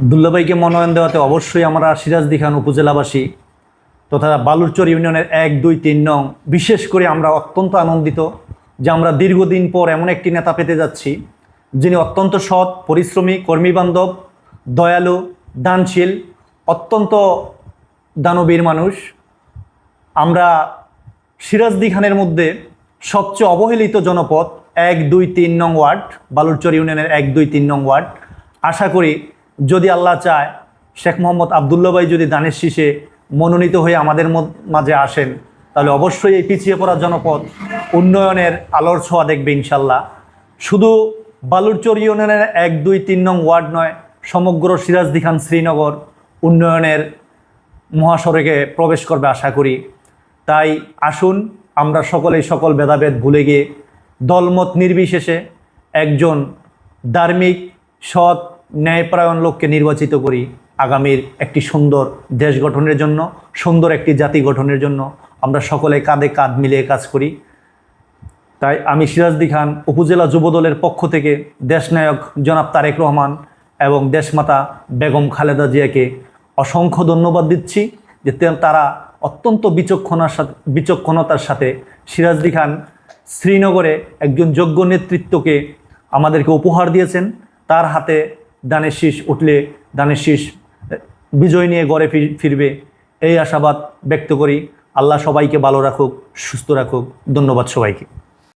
আব্দুল্লাহ ভাইকে মনোনয়ন দেওয়াতে অবশ্যই আমরা সিরাজদি খান উপজেলাবাসী তথা বালুরচর ইউনিয়নের 1, 2, 3 নং বিশেষ করে আমরা অত্যন্ত আনন্দিত যে আমরা দীর্ঘদিন পর এমন একটি নেতা পেতে যাচ্ছি যিনি অত্যন্ত সৎ, পরিশ্রমী, কর্মীবান্ধব, দয়ালু, দানশীল, অত্যন্ত দানবীর মানুষ। আমরা সিরাজদি খানের মধ্যে সবচেয়ে অবহেলিত জনপদ 1, 2, 3 নং ওয়ার্ড, বালুরচর ইউনিয়নের 1, 2, 3 নং ওয়ার্ড। আশা করি যদি আল্লাহ চায় শেখ মোহাম্মদ আবদুল্লাহ ভাই যদি দানের শীষে মনোনীত হয়ে আমাদের মাঝে আসেন তাহলে অবশ্যই এই পিছিয়ে পড়া জনপদ উন্নয়নের আলোর ছোঁয়া দেখবে ইনশাল্লাহ। শুধু বালুরচর ইউনিয়নের 1, 2, 3 নং ওয়ার্ড নয়, সমগ্র সিরাজদি খান শ্রীনগর উন্নয়নের মহাসড়কে প্রবেশ করবে আশা করি। তাই আসুন আমরা সকলেই সকল ভেদাভেদ ভুলে গিয়ে দলমত নির্বিশেষে একজন ধার্মিক, সৎ, ন্যায়পরায়ণ লোককে নির্বাচিত করি আগামীর একটি সুন্দর দেশ গঠনের জন্য, সুন্দর একটি জাতি গঠনের জন্য। আমরা সকলে কাঁধে কাঁধ মিলিয়ে কাজ করি। তাই আমি সিরাজদি খান উপজেলা যুবদলের পক্ষ থেকে দেশনায়ক জনাব তারেক রহমান এবং দেশমাতা বেগম খালেদা জিয়াকে অসংখ্য ধন্যবাদ দিচ্ছি যে তারা অত্যন্ত বিচক্ষণতার সাথে সিরাজদি খান শ্রীনগরে একজন যোগ্য নেতৃত্বকে আমাদেরকে উপহার দিয়েছেন। তার হাতে দানের শীষ উঠলে দানের শীষ বিজয় নিয়ে ঘরে ফিরবে এই আশাবাদ ব্যক্ত করি। আল্লাহ সবাইকে ভালো রাখুক, সুস্থ রাখুক। ধন্যবাদ সবাইকে।